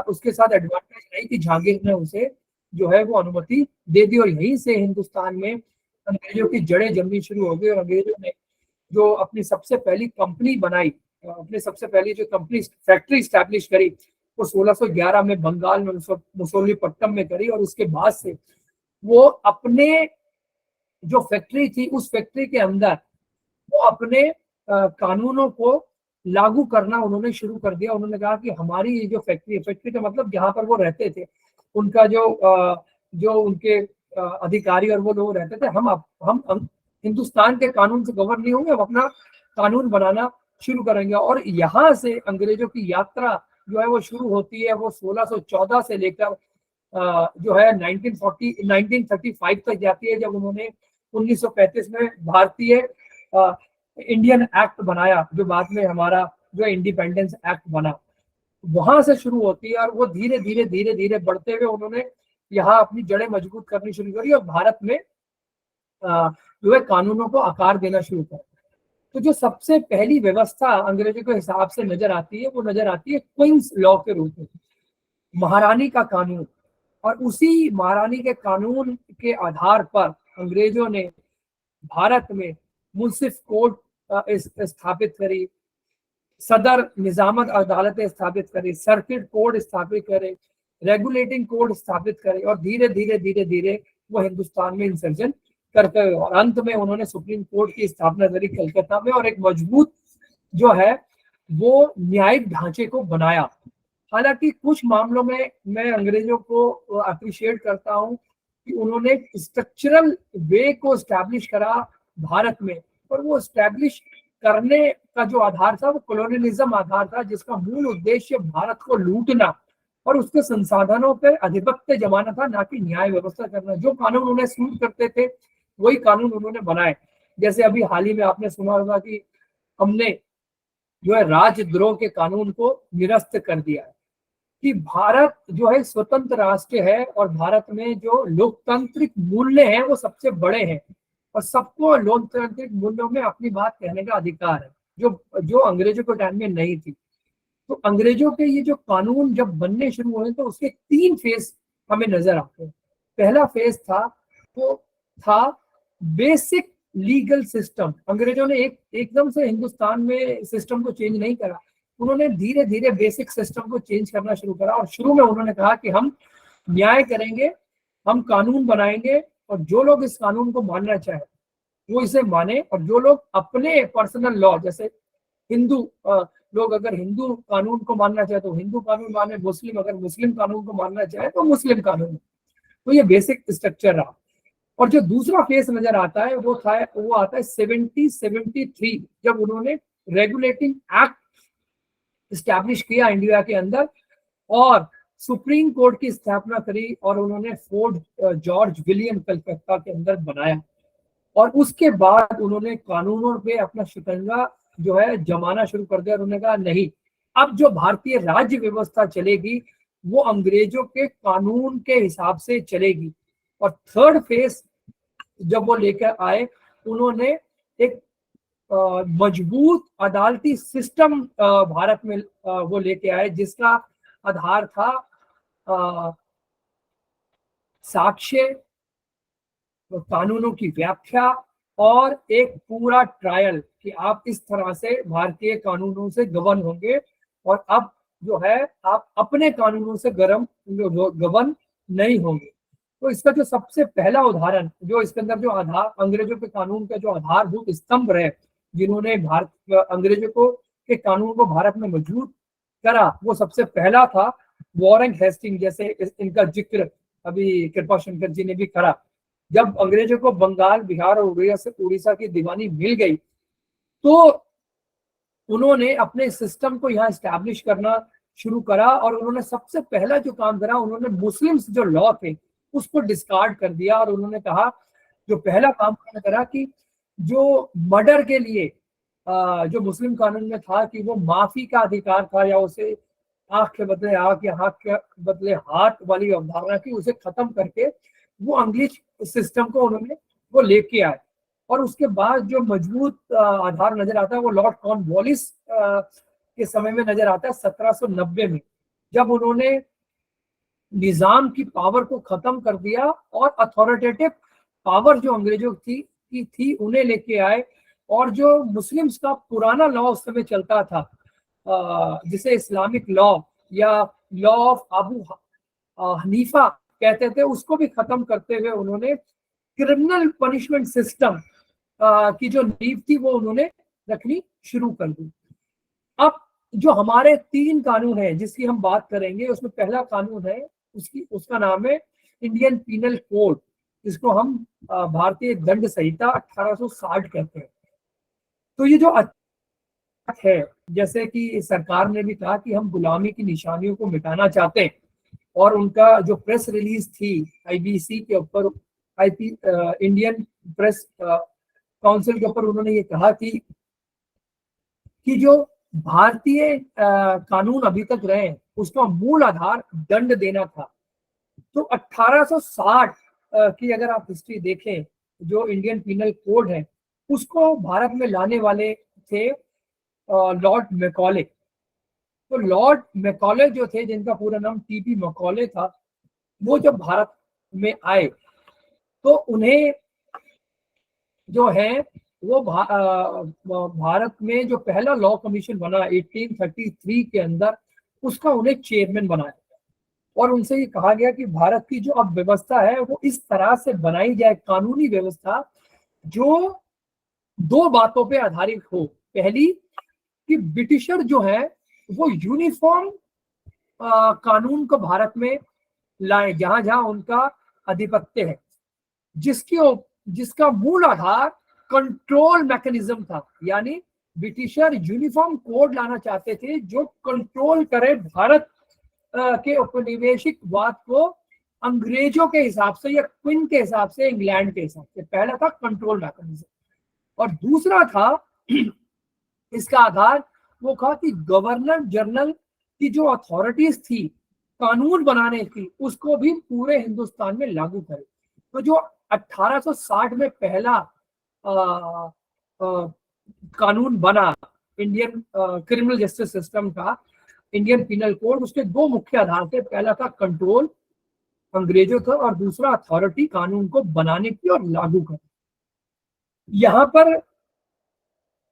Speaker 2: उसके साथ एडवांटेज रही कि जहांगीर ने उसे जो है वो अनुमति दे दी, और यहीं से हिंदुस्तान में अंग्रेजों की जड़ें जमनी शुरू हो गई। और अंग्रेजों ने जो अपनी सबसे पहली कंपनी बनाई, अपने सबसे पहली जो कंपनी फैक्ट्री स्टैब्लिश करी, वो 1611 में बंगाल में मुसोलीपट्टनम में करी। और उसके बाद से वो अपने जो फैक्ट्री थी, उस फैक्ट्री के अंदर वो अपने कानूनों को लागू करना उन्होंने शुरू कर दिया। उन्होंने कहा कि हमारी ये जो फैक्ट्री है, फैक्ट्री का मतलब जहाँ पर वो रहते थे, उनका जो उनके अधिकारी और वो लोग रहते थे, हम हिंदुस्तान के कानून से गवर्न नहीं होंगे, हम अपना कानून बनाना शुरू करेंगे। और यहाँ से अंग्रेजों की यात्रा जो है वो शुरू होती है। वो 1614 से लेकर जो है 1935 तक जाती है, जब उन्होंने 1935 में भारतीय इंडियन एक्ट बनाया, जो बाद में हमारा जो इंडिपेंडेंस एक्ट बना, वहां से शुरू होती है। और वो धीरे धीरे बढ़ते हुए उन्होंने यहाँ अपनी जड़ें मजबूत करनी शुरू करी, और भारत में जो है कानूनों को आकार देना शुरू कर। तो जो सबसे पहली व्यवस्था अंग्रेजों के हिसाब से नजर आती है, वो नजर आती है क्वींस लॉ के रूप में, महारानी का कानून। और उसी महारानी के कानून के आधार पर अंग्रेजों ने भारत में मुंसिफ कोर्ट स्थापित करी, सदर निजामत अदालतें स्थापित करी, सर्किट कोर्ट स्थापित करे, रेगुलेटिंग कोर्ट स्थापित करे, और धीरे धीरे वो हिंदुस्तान में इंसर्जन करते हुए, और अंत में उन्होंने सुप्रीम कोर्ट की स्थापना करी कलकत्ता में, और एक मजबूत जो है वो न्यायिक ढांचे को बनाया। हालांकि कुछ मामलों में मैं अंग्रेजों को अप्रिशिएट करता हूं कि उन्होंने स्ट्रक्चरल वे को स्टैब्लिश करा भारत में, और वो स्टैब्लिश करने का जो आधार था वो कॉलोनियलिज्म आधार था, जिसका मूल उद्देश्य भारत को लूटना और उसके संसाधनों पर आधिपत्य जमाना था, ना कि न्याय व्यवस्था करना। जो कानून उन्हें सूट करते थे वही कानून उन्होंने बनाए। जैसे अभी हाल ही में आपने सुना होगा कि हमने जो है राजद्रोह के कानून को निरस्त कर दिया है, कि भारत जो है स्वतंत्र राष्ट्र है, और भारत में जो लोकतांत्रिक मूल्य हैं वो सबसे बड़े हैं, और सबको लोकतांत्रिक मूल्यों में अपनी बात कहने का अधिकार है, जो अंग्रेजों के टाइम में नहीं थी। तो अंग्रेजों के ये जो कानून जब बनने शुरू हुए, तो उसके 3 फेज हमें नजर आते हैं। पहला फेज था वो था बेसिक लीगल सिस्टम। अंग्रेजों ने एकदम से हिंदुस्तान में सिस्टम को चेंज नहीं करा, उन्होंने धीरे धीरे बेसिक सिस्टम को चेंज करना शुरू करा। और शुरू में उन्होंने कहा कि हम न्याय करेंगे, हम कानून बनाएंगे, और जो लोग इस कानून को मानना चाहे वो इसे माने, और जो लोग अपने पर्सनल लॉ, जैसे हिंदू लोग अगर हिंदू कानून को मानना चाहे तो हिंदू कानून माने, मुस्लिम अगर मुस्लिम कानून को मानना चाहे तो मुस्लिम कानून। तो ये बेसिक स्ट्रक्चर रहा। और जो दूसरा फेस नजर आता है वो आता है 70-73, जब उन्होंने रेगुलेटिंग एक्ट स्टैब्लिश किया इंडिया के अंदर और सुप्रीम कोर्ट की स्थापना करी और उन्होंने फोर्ट जॉर्ज विलियम कलकत्ता के अंदर बनाया। और उसके बाद उन्होंने कानूनों पे अपना शिकंजा जो है जमाना शुरू कर दिया और उन्होंने कहा नहीं, अब जो भारतीय राज्य व्यवस्था चलेगी वो अंग्रेजों के कानून के हिसाब से चलेगी। और थर्ड फेज जब वो लेकर आए, उन्होंने एक मजबूत अदालती सिस्टम भारत में वो लेके आए, जिसका आधार था साक्ष्य, कानूनों की व्याख्या और एक पूरा ट्रायल कि आप इस तरह से भारतीय कानूनों से गवर्न होंगे और अब जो है आप अपने कानूनों से गवर्न नहीं होंगे। तो इसका जो सबसे पहला उदाहरण जो इसके अंदर जो आधार अंग्रेजों के कानून का जो आधारभूत स्तंभ रहे, जिन्होंने अंग्रेजों के कानून को भारत में मौजूद करा, वो सबसे पहला था वॉरेन हेस्टिंग, जैसे इनका जिक्र अभी कृपा शंकर जी ने भी करा। जब अंग्रेजों को बंगाल, बिहार और उड़ीसा की दीवानी मिल गई तो उन्होंने अपने सिस्टम को यहाँ स्टैब्लिश करना शुरू करा और उन्होंने सबसे पहला जो काम करा, उन्होंने मुस्लिम्स जो लॉ थे उसको डिस्कार्ड कर दिया और उन्होंने कहा, जो पहला काम उन्होंने करा कि जो मर्डर के लिए जो मुस्लिम कानून में था कि वो माफी का अधिकार था या उसे आंख के बदले आंख या हाथ के बदले हाथ वाली अवधारणा की, उसे खत्म करके वो अंग्रेज सिस्टम को उन्होंने वो लेके आए। और उसके बाद जो मजबूत आधार नजर आता है वो लॉर्ड कॉर्नवालिस के समय में नजर आता है 1790 में, जब उन्होंने निजाम की पावर को खत्म कर दिया और अथॉरिटेटिव पावर जो अंग्रेजों की थी उन्हें लेके आए। और जो मुस्लिम्स का पुराना लॉ उस समय चलता था जिसे इस्लामिक लॉ या लॉ ऑफ अबू हनीफा कहते थे, उसको भी खत्म करते हुए उन्होंने क्रिमिनल पनिशमेंट सिस्टम की जो नींव थी वो उन्होंने रखनी शुरू कर दी। अब जो हमारे 3 कानून हैं जिसकी हम बात करेंगे, उसमें पहला कानून है उसका नाम है इंडियन पीनल कोड, जिसको हम भारतीय दंड संहिता 1860 कहते हैं। तो ये जो है, जैसे कि सरकार ने भी कहा कि हम गुलामी की निशानियों को मिटाना चाहते हैं और उनका जो प्रेस रिलीज थी आईबीसी के ऊपर, इंडियन प्रेस काउंसिल के ऊपर, उन्होंने ये कहा कि जो भारतीय कानून अभी तक रहे उसका मूल आधार दंड देना था। तो 1860 की अगर आप हिस्ट्री देखें, जो इंडियन पीनल कोड है उसको भारत में लाने वाले थे लॉर्ड मैकॉले। तो लॉर्ड मैकॉले जो थे, जिनका पूरा नाम टीपी मैकॉले था, वो जब भारत में आए तो उन्हें जो है वो भारत में जो पहला लॉ कमीशन बना 1833 के अंदर, उसका उन्हें चेयरमैन बनाया और उनसे ये कहा गया कि भारत की जो अब व्यवस्था है वो इस तरह से बनाई जाए, कानूनी व्यवस्था जो 2 बातों पे आधारित हो। पहली कि ब्रिटिशर जो है वो यूनिफॉर्म कानून को भारत में लाए जहां जहां उनका आधिपत्य है, जिसका मूल आधार कंट्रोल मैकेनिज्म था। यानी ब्रिटिशर यूनिफॉर्म कोड लाना चाहते थे जो कंट्रोल करे भारत के उपनिवेशिकवाद को अंग्रेजों के हिसाब से या क्वीन के हिसाब से, इंग्लैंड के हिसाब से। पहला था कंट्रोल मैकेनिज्म और दूसरा था इसका आधार वो कहा कि गवर्नर जनरल की जो अथॉरिटीज थी कानून बनाने की, उसको भी पूरे हिंदुस्तान में लागू करे। तो जो 1860 में पहला कानून बना इंडियन क्रिमिनल जस्टिस सिस्टम का, इंडियन पीनल कोड, उसके 2 मुख्य आधार थे। पहला था कंट्रोल अंग्रेजों का और दूसरा अथॉरिटी कानून को बनाने की और लागू करने। यहाँ पर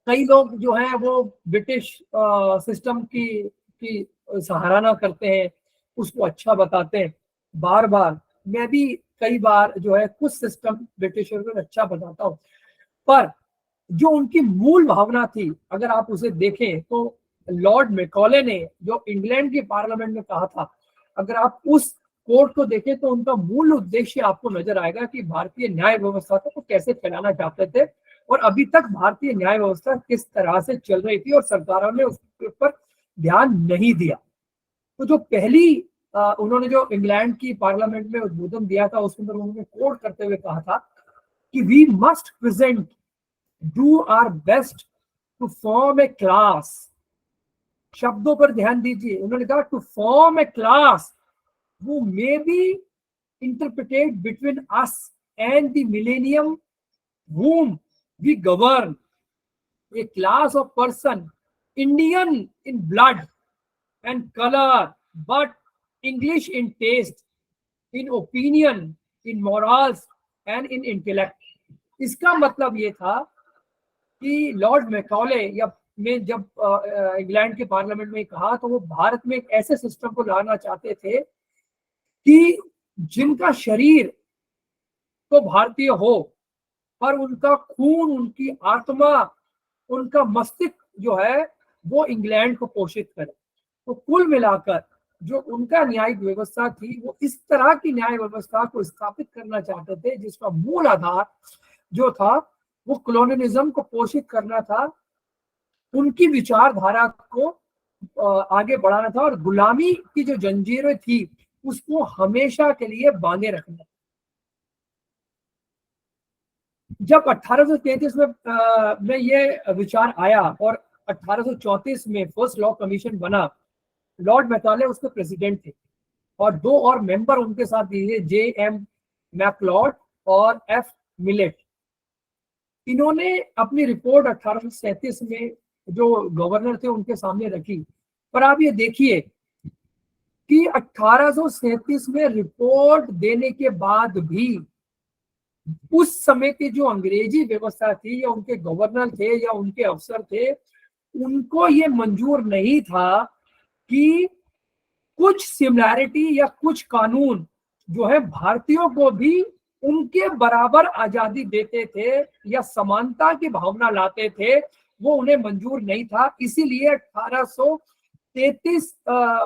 Speaker 2: कई लोग जो हैं वो ब्रिटिश सिस्टम की सराहना करते हैं, उसको अच्छा बताते हैं। बार बार मैं भी कई बार जो है कुछ सिस्टम ब्रिटिशर को अच्छा बताता हूँ, पर जो उनकी मूल भावना थी अगर आप उसे देखें तो लॉर्ड मैकॉले ने जो इंग्लैंड के पार्लियामेंट में कहा था, अगर आप उस कोर्ट को देखें तो उनका मूल उद्देश्य आपको नजर आएगा कि भारतीय न्याय व्यवस्था को कैसे फैलाना चाहते थे और अभी तक भारतीय न्याय व्यवस्था किस तरह से चल रही थी और सरकारों ने उसके ऊपर ध्यान नहीं दिया। तो जो पहली उन्होंने जो इंग्लैंड की पार्लियामेंट में उद्बोधन दिया था उसके अंदर उन्होंने कोट करते हुए कहा था कि we must present do our best to form a class. शब्दों पर ध्यान दीजिए, उन्होंने कहा to form a class who may be interpreted between us and the millennium whom we govern, a class of person Indian in blood and color but English in taste, in opinion, in morals and in intellect। इसका मतलब ये था कि Lord Macaulay या में जब England के parliament में कहा तो वो भारत में एक ऐसे सिस्टम को लाना चाहते थे कि जिनका शरीर तो भारतीय हो पर उनका खून, उनकी आत्मा, उनका मस्तिष्क जो है वो इंग्लैंड को पोषित करे। तो कुल मिलाकर जो उनका न्यायिक व्यवस्था थी वो इस तरह की न्याय व्यवस्था को स्थापित करना चाहते थे जिसका मूल आधार जो था वो कॉलोनियलिज्म को पोषित करना था, उनकी विचारधारा को आगे बढ़ाना था और गुलामी की जो जंजीरें थी उसको हमेशा के लिए बांधे रखना। जब 1833 में ये विचार आया और 1834 में फर्स्ट लॉ कमीशन बना, लॉर्ड मैकॉले उसके प्रेसिडेंट थे और दो और मेंबर उनके साथ दिए, J.M. मैकलॉड और F. मिलेट। इन्होंने अपनी रिपोर्ट 1837 में जो गवर्नर थे उनके सामने रखी। पर आप ये देखिए कि 1837 में रिपोर्ट देने के बाद भी उस समय की जो अंग्रेजी व्यवस्था थी या उनके गवर्नर थे या उनके अफसर थे उनको ये मंजूर नहीं था कि कुछ सिमिलैरिटी या कुछ कानून जो है भारतीयों को भी उनके बराबर आजादी देते थे या समानता की भावना लाते थे, वो उन्हें मंजूर नहीं था। इसीलिए 1833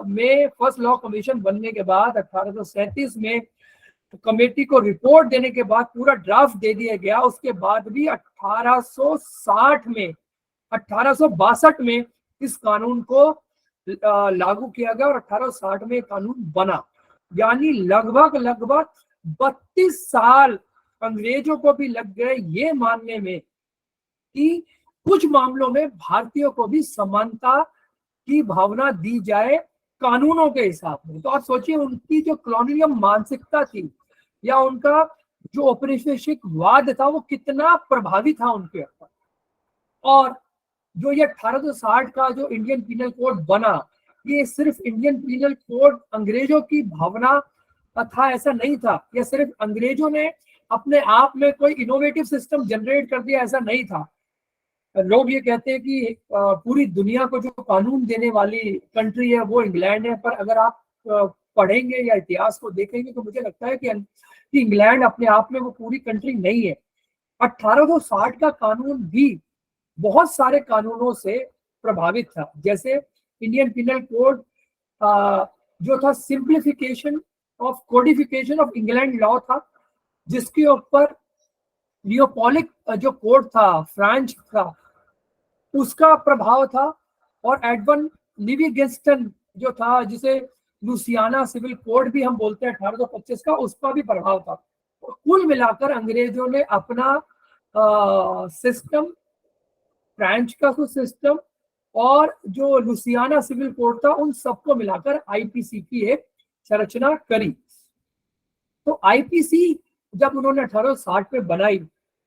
Speaker 2: में फर्स्ट लॉ कमीशन बनने के बाद 1837 में कमेटी को रिपोर्ट देने के बाद पूरा ड्राफ्ट दे दिया गया। उसके बाद भी 1862 में इस कानून को लागू किया गया और 1860 में कानून बना। यानी लगभग 32 साल अंग्रेजों को भी लग गए ये मानने में कि कुछ मामलों में भारतीयों को भी समानता की भावना दी जाए कानूनों के हिसाब में। तो आप सोचिए उनकी जो कॉलोनियल मानसिकता थी या उनका जो औपनिवेशिकवाद था वो कितना प्रभावी था उनके ऊपर। और जो ये 1860 का जो इंडियन पीनल कोड बना, ये सिर्फ इंडियन पीनल कोड अंग्रेजों की भावना था ऐसा नहीं था, या सिर्फ अंग्रेजों ने अपने आप में कोई इनोवेटिव सिस्टम जनरेट कर दिया ऐसा नहीं था। लोग ये कहते हैं कि पूरी दुनिया को जो कानून देने वाली कंट्री है वो इंग्लैंड है, पर अगर आप पढ़ेंगे या इतिहास को देखेंगे तो मुझे लगता है कि इंग्लैंड अपने आप में वो पूरी कंट्री नहीं है। 1860 का कानून भी बहुत सारे कानूनों से प्रभावित था, जैसे इंडियन पिनल कोड जो था simplification of codification of England law था, जिसके ऊपर लियोपोलिक जो कोड था फ्रांच का उसका प्रभाव था, और एडवन लिविंगस्टन जो था जिसे लुसियाना सिविल कोड भी हम बोलते हैं 1825 का, उसका भी प्रभाव था। तो कुल मिलाकर अंग्रेजों ने अपना सिस्टम, फ्रांच का सिस्टम और जो लुसियाना सिविल कोड था उन सबको मिलाकर आईपीसी की एक संरचना करी। तो आईपीसी जब उन्होंने 1860 में बनाई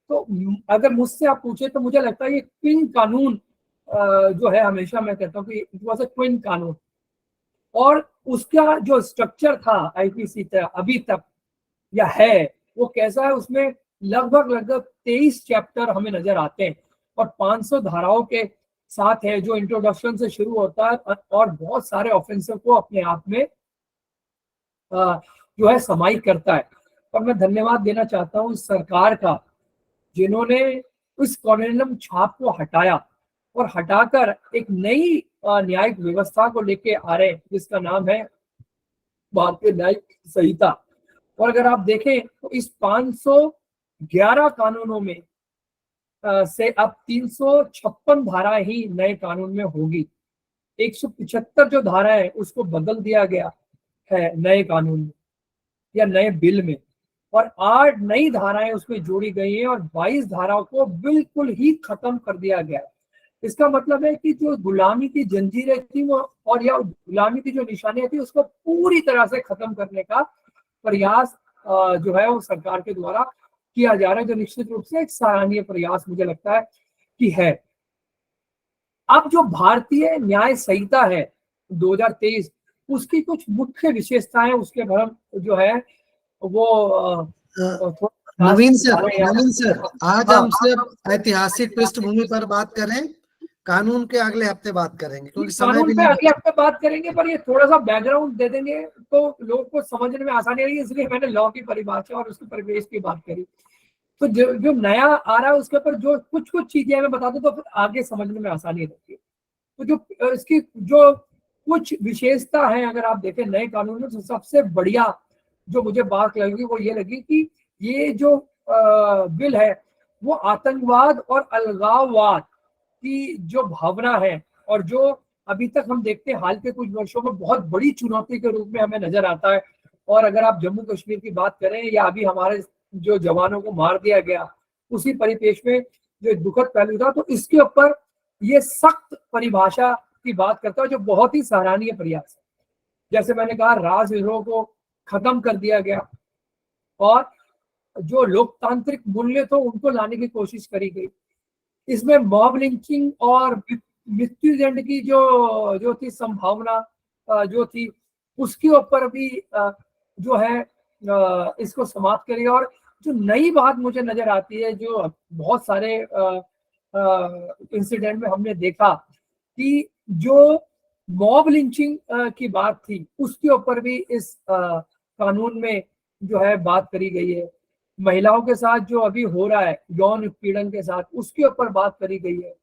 Speaker 2: तो अगर मुझसे आप पूछे तो मुझे लगता है ये ट्विन कानून जो है, हमेशा मैं कहता हूँ कि इट वाज अ ट्विन कानून, और उसका जो स्ट्रक्चर था आईपीसी का अभी तक या है वो कैसा है, उसमें लगभग 23 चैप्टर हमें नजर आते हैं और 500 धाराओं के साथ है जो इंट्रोडक्शन से शुरू होता है और बहुत सारे ऑफेंसर को अपने आप में जो है समाहित करता है। और मैं धन्यवाद देना चाहता हूँ सरकार का जिन्होंने उस कॉलोनियलिज्म छाप को हटाया और हटाकर एक नई न्यायिक व्यवस्था को लेके आ रहे हैं जिसका नाम है भारतीय न्यायिक संहिता। और अगर आप देखें तो इस 511 कानूनों में से अब 356 धाराएं ही नए कानून में होगी। 175 जो धारा है उसको बदल दिया गया है नए कानून में या नए बिल में, और 8 नई धाराएं उसमें जोड़ी गई हैं और 22 धाराओं को बिल्कुल ही खत्म कर दिया गया। इसका मतलब है कि जो गुलामी की जंजीरें थी वो और या गुलामी की जो निशानियां थी उसको पूरी तरह से खत्म करने का प्रयास जो है वो सरकार के द्वारा किया जा रहा है, जो निश्चित रूप से एक सराहनीय प्रयास मुझे लगता है कि है। अब जो भारतीय न्याय संहिता है 2023, उसकी कुछ मुख्य विशेषताएं उसके पर हम जो है वो
Speaker 1: नवीन सर आज हम सिर्फ ऐतिहासिक पृष्ठभूमि पर बात करें, कानून के अगले हफ्ते बात करेंगे क्योंकि समय भी
Speaker 2: कानून पे अगले हफ्ते बात करेंगे, पर ये थोड़ा सा बैकग्राउंड दे देंगे तो लोगों को समझने में आसानी रहेगी, इसलिए मैंने लॉ की परिभाषा और उसके परिवेश की बात करी। तो जो नया आ रहा है उसके ऊपर जो कुछ चीजें मैं बता दूं तो फिर आगे समझने में आसानी रहती है। तो जो इसकी जो कुछ विशेषता है अगर आप देखें नए कानून में, तो सबसे बढ़िया जो मुझे बात लगी वो ये लगी कि ये जो बिल है वो आतंकवाद और अलगाववाद की जो भावना है और जो अभी तक हम देखते हैं हाल के कुछ वर्षों में बहुत बड़ी चुनौती के रूप में हमें नजर आता है। और अगर आप जम्मू कश्मीर की बात करें या अभी हमारे जो जवानों को मार दिया गया उसी परिपेक्ष में जो दुखद पहलू था, तो इसके ऊपर ये सख्त परिभाषा की बात करता है जो बहुत ही सराहनीय प्रयास है। जैसे मैंने कहा राजद्रोह को खत्म कर दिया गया और जो लोकतांत्रिक मूल्य तो उनको लाने की कोशिश करी गई। इसमें मॉब लिंचिंग और मृत्युदंड की जो थी संभावना जो थी उसके ऊपर भी जो है इसको समाप्त करेगा। और जो नई बात मुझे नजर आती है जो बहुत सारे इंसिडेंट में हमने देखा कि जो मॉब लिंचिंग की बात थी उसके ऊपर भी इस कानून में जो है बात करी गई है। महिलाओं के साथ जो अभी हो रहा है यौन उत्पीड़न के साथ उसके ऊपर बात करी गई है।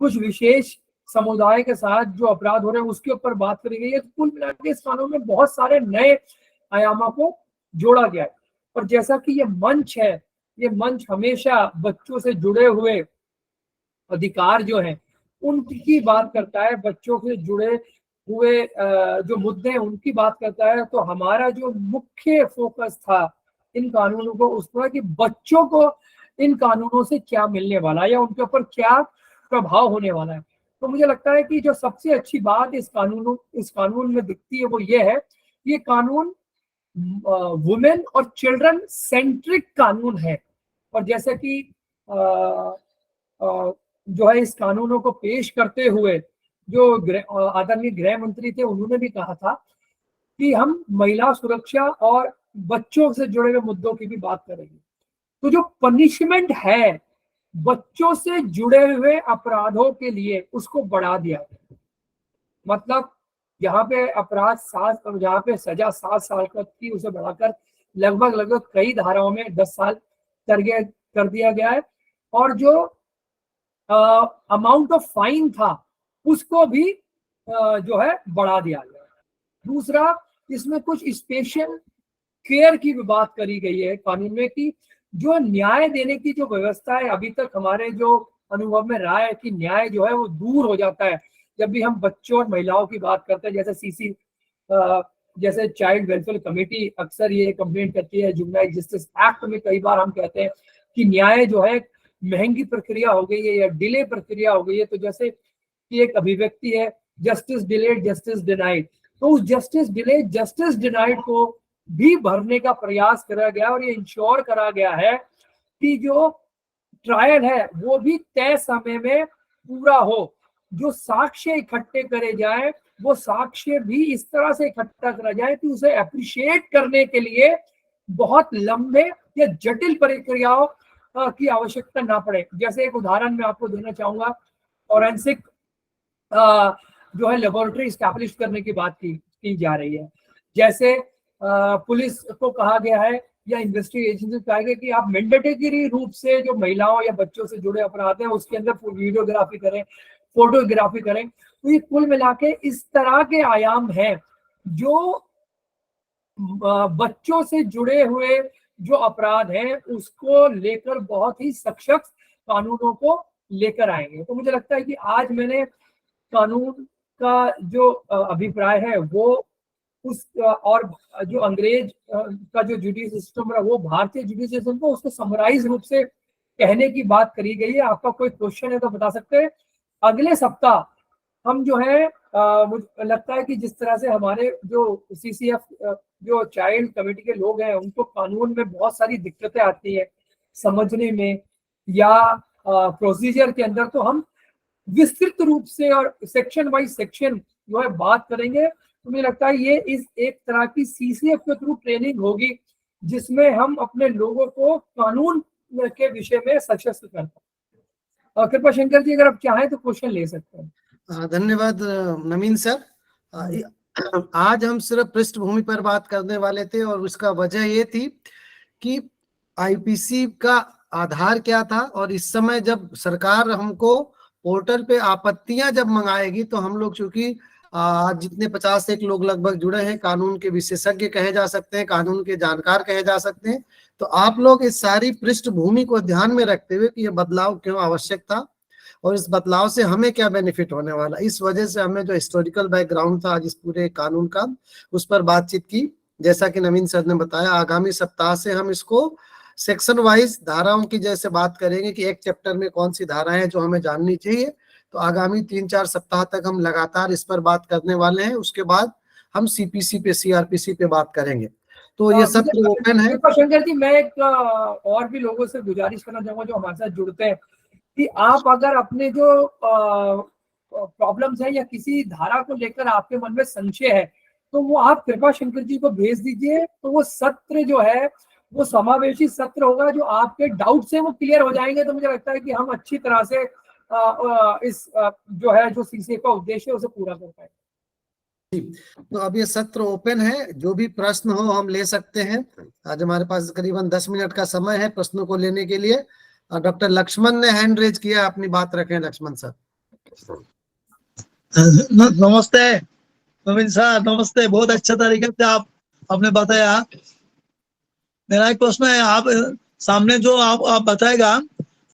Speaker 2: कुछ विशेष समुदाय के साथ जो अपराध हो रहे हैं उसके ऊपर बात करी गई है। तो कुल मिलाकर इस कानून में बहुत सारे नए आयामों को जोड़ा गया है। और जैसा कि ये मंच है, ये मंच हमेशा बच्चों से जुड़े हुए अधिकार जो है उनकी बात करता है, बच्चों से जुड़े हुए जो मुद्दे हैं उनकी बात करता है। तो हमारा जो मुख्य फोकस था इन कानूनों को उस पर कि बच्चों को इन कानूनों से क्या मिलने वाला है या उनके ऊपर क्या प्रभाव होने वाला है। तो मुझे लगता है कि जो सबसे अच्छी बात इस कानून में दिखती है वो ये है, ये कानून वुमेन और चिल्ड्रन सेंट्रिक कानून है। और जैसे कि जो है इस कानूनों को पेश करते हुए जो आदरणीय गृह मंत्री थे उन्होंने भी कहा था कि हम महिला सुरक्षा और बच्चों से जुड़े हुए मुद्दों की भी बात करेंगे। तो जो पनिशमेंट है बच्चों से जुड़े हुए अपराधों के लिए उसको बढ़ा दिया गया। मतलब यहाँ पे अपराध जहाँ पे सजा 7 साल तक की उसे बढ़ाकर लगभग कई धाराओं में 10 साल कर दिया गया है। और जो अमाउंट ऑफ फाइन था उसको भी जो है बढ़ा दिया गया है। दूसरा, इसमें कुछ स्पेशल केयर की भी बात करी गई है कानून में कि जो न्याय देने की जो व्यवस्था है अभी तक हमारे जो अनुभव में रहा है कि न्याय जो है वो दूर हो जाता है जब भी हम बच्चों और महिलाओं की बात करते हैं। जैसे सीसी जैसे चाइल्ड वेलफेयर कमेटी अक्सर ये कंप्लेंट करती है, जुवेनाइल जस्टिस एक्ट में कई बार हम कहते हैं कि न्याय जो है महंगी प्रक्रिया हो गई है या डिले प्रक्रिया हो गई है। तो जैसे कि एक अभिव्यक्ति है जस्टिस डिलेड जस्टिस डिनाइड, तो उस जस्टिस डिलेड जस्टिस डिनाइड को भी भरने का प्रयास करा गया और ये इंश्योर करा गया है कि जो ट्रायल है वो भी तय समय में पूरा हो। जो साक्ष्य इकट्ठे करे जाए वो साक्ष्य भी इस तरह से इकट्ठा करा जाए कि उसे अप्रिशिएट करने के लिए बहुत लंबे या जटिल प्रक्रियाओं की आवश्यकता ना पड़े। जैसे एक उदाहरण मैं आपको देना चाहूंगा, फॉरेंसिक जो है लेबोरेटरी स्टैब्लिश करने की बात की जा रही है। जैसे पुलिस को कहा गया है या इन्वेस्टिगेशन से कहा गया कि आप मैंडेटरी रूप से जो महिलाओं या बच्चों से जुड़े अपराध हैं उसके अंदर वीडियोग्राफी करें, फोटोग्राफी करें। तो ये कुल मिला के इस तरह के आयाम हैं जो बच्चों से जुड़े हुए जो अपराध हैं उसको लेकर बहुत ही सशक्त कानूनों को लेकर आएंगे। तो मुझे लगता है कि आज मैंने कानून का जो अभिप्राय है वो उस और जो अंग्रेज का जो जुडिशियल सिस्टम है वो भारतीय जुडिशियल सिस्टम को उसको समराइज रूप से कहने की बात करी गई है। आपका कोई क्वेश्चन है तो बता सकते हैं। अगले सप्ताह हम जो है मुझे लगता है कि जिस तरह से हमारे जो CCF जो चाइल्ड कमेटी के लोग हैं उनको कानून में बहुत सारी दिक्कतें आती है समझने में या प्रोसीजर के अंदर, तो हम विस्तृत रूप से और सेक्शन वाइज सेक्शन जो है बात करेंगे। तो मुझे लगता है ये इस एक तरह की CCF के थ्रू ट्रेनिंग होगी जिसमें हम अपने लोगों को कानून के विषय में सशक्त कर पाए। कृपा शंकर जी अगर आप चाहें तो क्वेश्चन ले सकते हैं।
Speaker 1: धन्यवाद नवीन सर। आज हम सिर्फ पृष्ठभूमि पर बात करने वाले थे और उसका वजह ये थी कि IPC का आधार क्या था, और इस समय जब सरकार हमको पोर्टल पे आपत्तियां जब मंगाएगी तो हम लोग चूंकि आज जितने 51 लोग लगभग जुड़े हैं, कानून के विशेषज्ञ कहे जा सकते हैं, कानून के जानकार कहे जा सकते हैं, तो आप लोग इस सारी पृष्ठभूमि को ध्यान में रखते हुए कि यह बदलाव क्यों आवश्यक था और इस बदलाव से हमें क्या बेनिफिट होने वाला, इस वजह से हमें जो हिस्टोरिकल बैकग्राउंड था आज इस पूरे कानून का उस पर बातचीत की। जैसा कि नवीन सर ने बताया, आगामी सप्ताह से हम इसको सेक्शन वाइज धाराओं की जैसे बात करेंगे कि एक चैप्टर में कौन सी धाराएं हैं जो हमें जाननी चाहिए। तो आगामी 3-4 सप्ताह तक हम लगातार इस पर बात करने वाले हैं। उसके बाद हम CPC पे CRPC पे बात करेंगे। तो ये सत्र ओपन है।
Speaker 2: शंकर जी मैं एक और भी लोगों से गुजारिश करना चाहूंगा जो हमारे साथ जुड़ते हैं कि आप अगर अपने जो प्रॉब्लम्स है या किसी धारा को लेकर आपके मन में संशय है तो वो आप कृपा शंकर जी को भेज दीजिए। तो वो सत्र जो है वो समावेशी सत्र होगा, जो आपके डाउट्स है वो क्लियर हो जाएंगे। तो मुझे लगता है कि हम अच्छी तरह से इस जो है जो CCF का उद्देश्य है उसे पूरा कर पाएंगे।
Speaker 1: तो अब ये सत्र ओपन है, जो भी प्रश्न हो हम ले सकते हैं। आज हमारे पास करीबन 10 मिनट का समय है प्रश्नों को लेने के लिए। डॉक्टर लक्ष्मण ने हैंड रेज किया, अपनी बात रखें लक्ष्मण सर।
Speaker 3: नमस्ते नवीन सर, नमस्ते। बहुत अच्छा तरीके से आपने बताया। मेरा एक प्रश्न है, आप सामने जो आप बताएगा